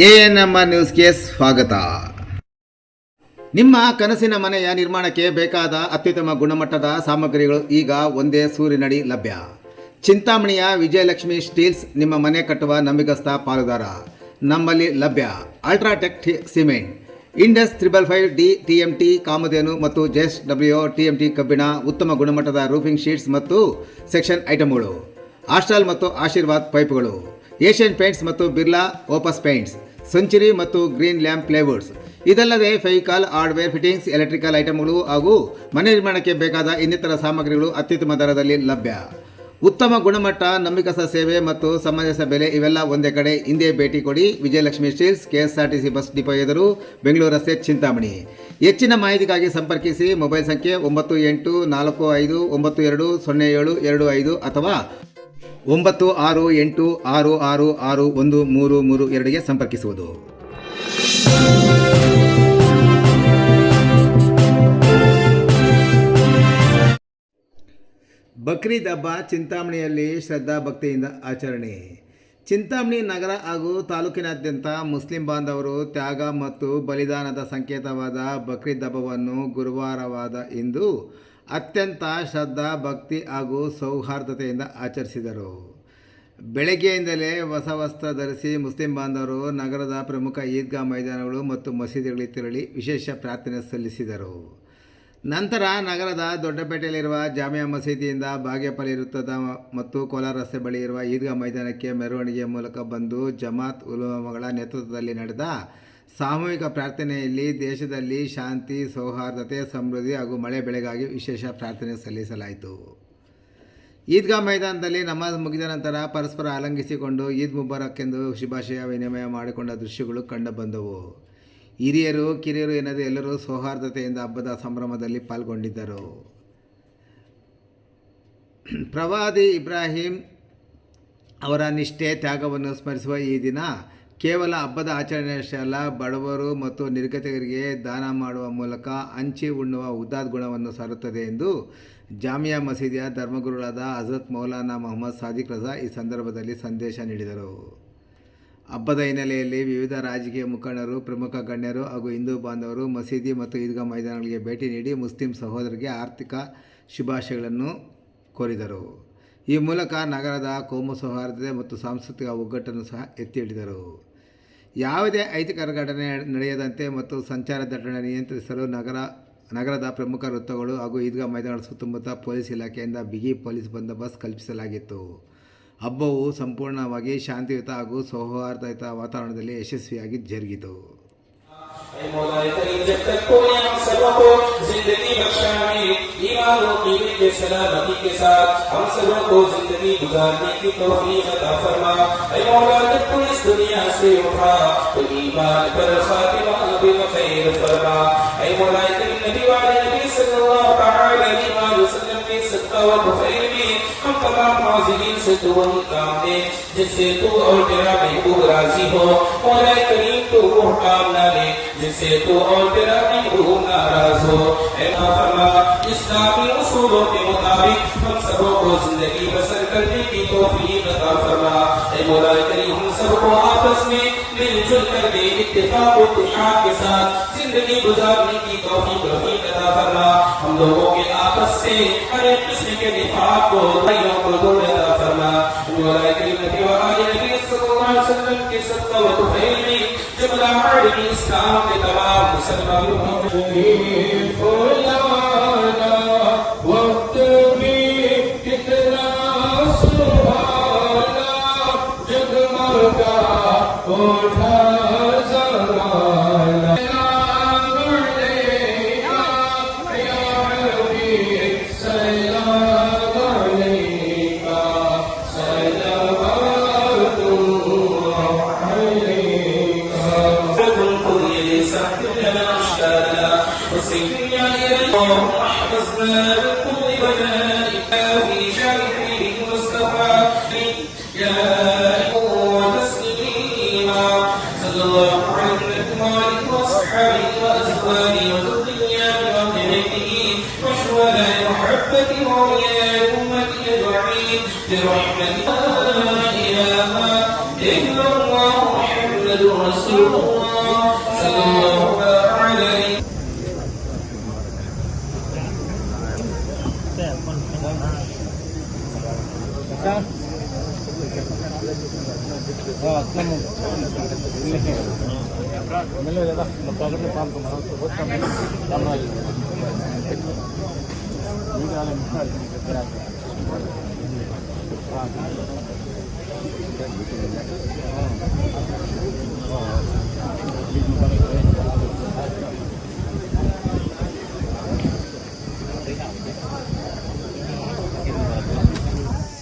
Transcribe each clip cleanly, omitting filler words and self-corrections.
ANM ನ್ಯೂಸ್ಗೆ ಸ್ವಾಗತ. ನಿಮ್ಮ ಕನಸಿನ ಮನೆಯ ನಿರ್ಮಾಣಕ್ಕೆ ಬೇಕಾದ ಅತ್ಯುತ್ತಮ ಗುಣಮಟ್ಟದ ಸಾಮಗ್ರಿಗಳು ಈಗ ಒಂದೇ ಸೂರಿನಡಿ ಲಭ್ಯ. ಚಿಂತಾಮಣಿಯ ವಿಜಯಲಕ್ಷ್ಮಿ ಸ್ಟೀಲ್ಸ್ ನಿಮ್ಮ ಮನೆ ಕಟ್ಟುವ ನಂಬಿಕಸ್ಥ ಪಾಲುದಾರ. ನಮ್ಮಲ್ಲಿ ಲಭ್ಯ UltraTech cement, Indus 555D TMT ಕಾಮಧೇನು ಮತ್ತು JSW TMT ಕಬ್ಬಿಣ, ಉತ್ತಮ ಗುಣಮಟ್ಟದ ರೂಫಿಂಗ್ ಶೀಟ್ಸ್ ಮತ್ತು ಸೆಕ್ಷನ್ ಐಟಮ್ಗಳು, ಆಸ್ಟ್ರಾಲ್ ಮತ್ತು ಆಶೀರ್ವಾದ್ ಪೈಪ್ಗಳು, ಏಷ್ಯನ್ ಪೇಂಟ್ಸ್ ಮತ್ತು ಬಿರ್ಲಾ ಓಪಸ್ ಪೇಂಟ್ಸ್, ಸೆಂಚುರಿ ಮತ್ತು ಗ್ರೀನ್ ಲ್ಯಾಂಪ್ ಪ್ಲೇವುಡ್ಸ್. ಇದಲ್ಲದೆ ಫೆವಿಕಾಲ್, ಹಾರ್ಡ್ವೇರ್, ಫಿಟ್ಟಿಂಗ್ಸ್, ಎಲೆಕ್ಟ್ರಿಕಲ್ ಐಟಮ್ಗಳು ಹಾಗೂ ಮನೆ ನಿರ್ಮಾಣಕ್ಕೆ ಬೇಕಾದ ಇನ್ನಿತರ ಸಾಮಗ್ರಿಗಳು ಅತ್ಯುತ್ತಮ ದರದಲ್ಲಿ ಲಭ್ಯ. ಉತ್ತಮ ಗುಣಮಟ್ಟ, ನಂಬಿಕಸ್ಥ ಸೇವೆ ಮತ್ತು ಸಮಂಜಸ ಬೆಲೆ ಇವೆಲ್ಲ ಒಂದೇ ಕಡೆ. ಹಿಂದೆ ಭೇಟಿ ಕೊಡಿ. Vijayalakshmi steels, KSRTC bus depot ಎದುರು, ಬೆಂಗಳೂರು ರಸ್ತೆ, ಚಿಂತಾಮಣಿ. ಹೆಚ್ಚಿನ ಮಾಹಿತಿಗಾಗಿ ಸಂಪರ್ಕಿಸಿ. ಮೊಬೈಲ್ ಸಂಖ್ಯೆ 9845920725 ಅಥವಾ 9686666132ಗೆ ಸಂಪರ್ಕಿಸುವುದು. ಬಕ್ರೀದ್ ಹಬ್ಬ ಚಿಂತಾಮಣಿಯಲ್ಲಿ ಶ್ರದ್ಧಾ ಭಕ್ತಿಯಿಂದ ಆಚರಣೆ. ಚಿಂತಾಮಣಿ ನಗರ ಹಾಗೂ ತಾಲೂಕಿನಾದ್ಯಂತ ಮುಸ್ಲಿಂ ಬಾಂಧವರು ತ್ಯಾಗ ಮತ್ತು ಬಲಿದಾನದ ಸಂಕೇತವಾದ ಬಕ್ರೀದ್ ಹಬ್ಬವನ್ನು ಗುರುವಾರವಾದ ಇಂದು ಅತ್ಯಂತ ಶ್ರದ್ಧಾ ಭಕ್ತಿ ಹಾಗೂ ಸೌಹಾರ್ದತೆಯಿಂದ ಆಚರಿಸಿದರು. ಬೆಳಗ್ಗೆಯಿಂದಲೇ ಹೊಸ ವಸ್ತ್ರ ಧರಿಸಿ ಮುಸ್ಲಿಂ ಬಾಂಧವರು ನಗರದ ಪ್ರಮುಖ ಈದ್ಗಾ ಮೈದಾನಗಳು ಮತ್ತು ಮಸೀದಿಗಳಿಗೆ ತೆರಳಿ ವಿಶೇಷ ಪ್ರಾರ್ಥನೆ ಸಲ್ಲಿಸಿದರು. ನಂತರ ನಗರದ ದೊಡ್ಡಪೇಟೆಯಲ್ಲಿರುವ ಜಾಮಿಯಾ ಮಸೀದಿಯಿಂದ ಬಾಗೇಪಲ್ಲಿ ವೃತ್ತದ ಮತ್ತು ಕೋಲಾರ ರಸ್ತೆ ಬಳಿ ಇರುವ ಈದ್ಗಾ ಮೈದಾನಕ್ಕೆ ಮೆರವಣಿಗೆಯ ಮೂಲಕ ಬಂದು ಜಮಾತ್ ಉಲಮಾಗಳ ನೇತೃತ್ವದಲ್ಲಿ ನಡೆದ ಸಾಮೂಹಿಕ ಪ್ರಾರ್ಥನೆಯಲ್ಲಿ ದೇಶದಲ್ಲಿ ಶಾಂತಿ, ಸೌಹಾರ್ದತೆ, ಸಮೃದ್ಧಿ ಹಾಗೂ ಮಳೆ ಬೆಳೆಗಾಗಿ ವಿಶೇಷ ಪ್ರಾರ್ಥನೆ ಸಲ್ಲಿಸಲಾಯಿತು. ಈದ್ಗಾ ಮೈದಾನದಲ್ಲಿ ನಮಾಜ್ ಮುಗಿದ ನಂತರ ಪರಸ್ಪರ ಆಲಿಂಗಿಸಿಕೊಂಡು ಈದ್ ಮುಬಾರಕ್ ಎಂದು ಶುಭಾಶಯ ವಿನಿಮಯ ಮಾಡಿಕೊಂಡ ದೃಶ್ಯಗಳು ಕಂಡುಬಂದವು. ಹಿರಿಯರು ಕಿರಿಯರು ಎನ್ನದೇ ಎಲ್ಲರೂ ಸೌಹಾರ್ದತೆಯಿಂದ ಹಬ್ಬದ ಸಂಭ್ರಮದಲ್ಲಿ ಪಾಲ್ಗೊಂಡಿದ್ದರು. ಪ್ರವಾದಿ ಇಬ್ರಾಹಿಂ ಅವರ ನಿಷ್ಠೆ, ತ್ಯಾಗವನ್ನು ಸ್ಮರಿಸುವ ಈ ದಿನ ಕೇವಲ ಹಬ್ಬದ ಆಚರಣೆಯಷ್ಟೇ ಅಲ್ಲ, ಬಡವರು ಮತ್ತು ನಿರ್ಗತಿಕರಿಗೆ ದಾನ ಮಾಡುವ ಮೂಲಕ ಹಂಚಿ ಉಣ್ಣುವ ಉದಾತ್ ಗುಣವನ್ನು ಸಾರುತ್ತದೆ ಎಂದು ಜಾಮಿಯಾ ಮಸೀದಿಯ ಧರ್ಮಗುರುಗಳಾದ ಹಜರತ್ ಮೌಲಾನಾ ಮೊಹಮ್ಮದ್ ಸಾದಿಕ್ ರಜಾ ಈ ಸಂದರ್ಭದಲ್ಲಿ ಸಂದೇಶ ನೀಡಿದರು. ಹಬ್ಬದ ಹಿನ್ನೆಲೆಯಲ್ಲಿ ವಿವಿಧ ರಾಜಕೀಯ ಮುಖಂಡರು, ಪ್ರಮುಖ ಗಣ್ಯರು ಹಾಗೂ ಹಿಂದೂ ಬಾಂಧವರು ಮಸೀದಿ ಮತ್ತು ಈದ್ಗಾ ಮೈದಾನಗಳಿಗೆ ಭೇಟಿ ನೀಡಿ ಮುಸ್ಲಿಂ ಸಹೋದರರಿಗೆ ಆರ್ಥಿಕ ಶುಭಾಶಯಗಳನ್ನು ಕೋರಿದರು. ಈ ಮೂಲಕ ನಗರದ ಕೋಮು ಸೌಹಾರ್ದತೆ ಮತ್ತು ಸಾಂಸ್ಕೃತಿಕ ಒಗ್ಗಟ್ಟನ್ನು ಸಹ ಎತ್ತಿ ಹಿಡಿದರು. ಯಾವುದೇ ಅಹಿತಕರ ಘಟನೆ ನಡೆಯದಂತೆ ಮತ್ತು ಸಂಚಾರ ದಟ್ಟಣೆ ನಿಯಂತ್ರಿಸಲು ನಗರದ ಪ್ರಮುಖ ವೃತ್ತಗಳು ಹಾಗೂ ಈದ್ಗಾ ಮೈದಾನಗಳ ಸುತ್ತಮುತ್ತ ಪೊಲೀಸ್ ಇಲಾಖೆಯಿಂದ ಬಿಗಿ ಪೊಲೀಸ್ ಬಂದೋಬಸ್ತ್ ಕಲ್ಪಿಸಲಾಗಿತ್ತು. ಹಬ್ಬವು ಸಂಪೂರ್ಣವಾಗಿ ಶಾಂತಿಯುತ ಹಾಗೂ ಸೌಹಾರ್ದಯುತ ವಾತಾವರಣದಲ್ಲಿ ಯಶಸ್ವಿಯಾಗಿ ಜರುಗಿತು. जब तक कोई हम सबों को जिंदगी बख्शाने, ईमान और ईमान के सलामती के साथ हम सबों को जिंदगी गुजारने की तौफीक अता फरमा। ऐ मौला, जब तू इस दुनिया से उठा तो ईमान पर खातिमा बिखैर फरमा। ऐ मौला, नबी वाले नबी सल्लल्लाहु अलैहि वसल्लम के सदका व खैर में हम तमाम हाजिरीन से दुआ काम दे जिससे तू और तेरा महबूब राजी हो। मौला करीम, तू वो काम ना ले जिससे तू और तेरा महबूब नाराज हो। ऐ फरमा, इस्लामी उसूलों के मुताबिक हम सबों को जिंदगी बसर करने की तौफीक अता फरमा। ऐ मौला करीम, हम सबको आपस में मिलजुल कर इत्तेफाक और इत्तेहाद के साथ जिंदगी गुजारने की तौफीक अता फरमा। हम लोगों के आपस से हर एक किस्म के निफाक को, बुराइयों को दूर अता फरमा। मौला करीम, नबी व आले नबी सल्लल्लाहु अलैहि वसल्लम के सदका व खैर में जब लाहौरी इस्लाम के तमाम मुसलमानों वक्त में कितना सुहाना जगमगा उठा برحمتك لا إله إلا الله محمد محمد رسول الله صلى الله عليه.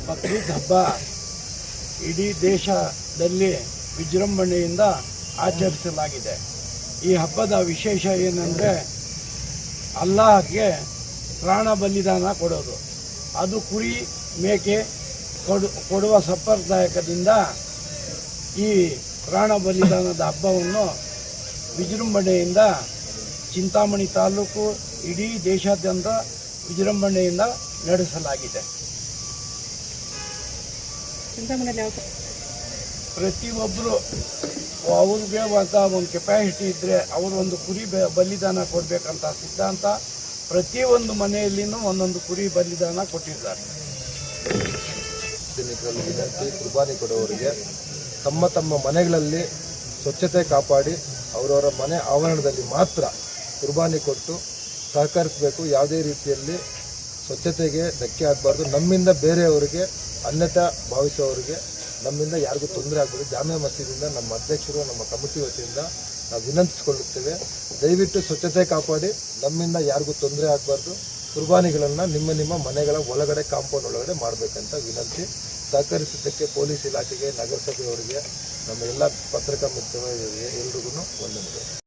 ಬಕ್ರೀದ್ ಹಬ್ಬ ಇಡೀ ದೇಶದಲ್ಲಿ ವಿಜೃಂಭಣೆಯಿಂದ ಆಚರಿಸಲಾಗಿದೆ. ಈ ಹಬ್ಬದ ವಿಶೇಷ ಏನಂದರೆ ಅಲ್ಲಾಹ್ಗೆ ಪ್ರಾಣ ಬಲಿದಾನ ಕೊಡೋದು. ಅದು ಕುರಿ ಮೇಕೆ ಕೊಡುವ ಸಂಪ್ರದಾಯದಿಂದ ಈ ಪ್ರಾಣ ಬಲಿದಾನದ ಹಬ್ಬವನ್ನು ವಿಜೃಂಭಣೆಯಿಂದ ಚಿಂತಾಮಣಿ ತಾಲೂಕು ಇಡೀ ದೇಶಾದ್ಯಂತ ವಿಜೃಂಭಣೆಯಿಂದ ನಡೆಸಲಾಗಿದೆ. ಪ್ರತಿಯೊಬ್ಬರು ಅವ್ರಿಗೆ ಒಂದು ಕೆಪಾಸಿಟಿ ಇದ್ದರೆ ಅವರು ಒಂದು ಕುರಿ ಬಲಿದಾನ ಕೊಡಬೇಕಂತ ಸಿದ್ಧಾಂತ ಪ್ರತಿಯೊಂದು ಮನೆಯಲ್ಲಿನೂ ಒಂದೊಂದು ಕುರಿ ಬಲಿದಾನ ಕೊಟ್ಟಿದ್ದಾರೆ. ವಿನಂತಿ, ಕುರ್ಬಾನಿ ಕೊಡುವವರಿಗೆ ತಮ್ಮ ತಮ್ಮ ಮನೆಗಳಲ್ಲಿ ಸ್ವಚ್ಛತೆ ಕಾಪಾಡಿ ಅವರವರ ಮನೆ ಆವರಣದಲ್ಲಿ ಮಾತ್ರ ಕುರ್ಬಾನಿ ಕೊಟ್ಟು ಸಹಕರಿಸಬೇಕು. ಯಾವುದೇ ರೀತಿಯಲ್ಲಿ ಸ್ವಚ್ಛತೆಗೆ ಧಕ್ಕೆ ಆಗಬಾರ್ದು. ನಮ್ಮಿಂದ ಬೇರೆಯವರಿಗೆ ಅನ್ಯತಾ ಭಾವಿಸುವವರಿಗೆ ನಮ್ಮಿಂದ ಯಾರಿಗೂ ತೊಂದರೆ ಆಗಬಾರ್ದು. ಜಾಮಿಯಾ ಮಸೀದಿಯಿಂದ ನಮ್ಮ ಅಧ್ಯಕ್ಷರು ನಮ್ಮ ಕಮಿಟಿ ವತಿಯಿಂದ ನಾವು ವಿನಂತಿಸಿಕೊಳ್ಳುತ್ತೇವೆ. ದಯವಿಟ್ಟು ಸ್ವಚ್ಛತೆ ಕಾಪಾಡಿ, ನಮ್ಮಿಂದ ಯಾರಿಗೂ ತೊಂದರೆ ಆಗಬಾರ್ದು. ಕುರ್ಬಾನಿಗಳನ್ನು ನಿಮ್ಮ ಮನೆಗಳ ಒಳಗಡೆ ಕಾಂಪೌಂಡ್ ಒಳಗಡೆ ಮಾಡಬೇಕಂತ ವಿನಂತಿ. ಸಹಕರಿಸಿದ್ದಕ್ಕೆ ಪೊಲೀಸ್ ಇಲಾಖೆಗೆ, ನಗರಸಭೆಯವರಿಗೆ, ನಮ್ಮ ಎಲ್ಲ ಪತ್ರಿಕಾ ಮಿತ್ರರಿಗೆ ಎಲ್ರಿಗೂ ವಂದನೆಗಳು.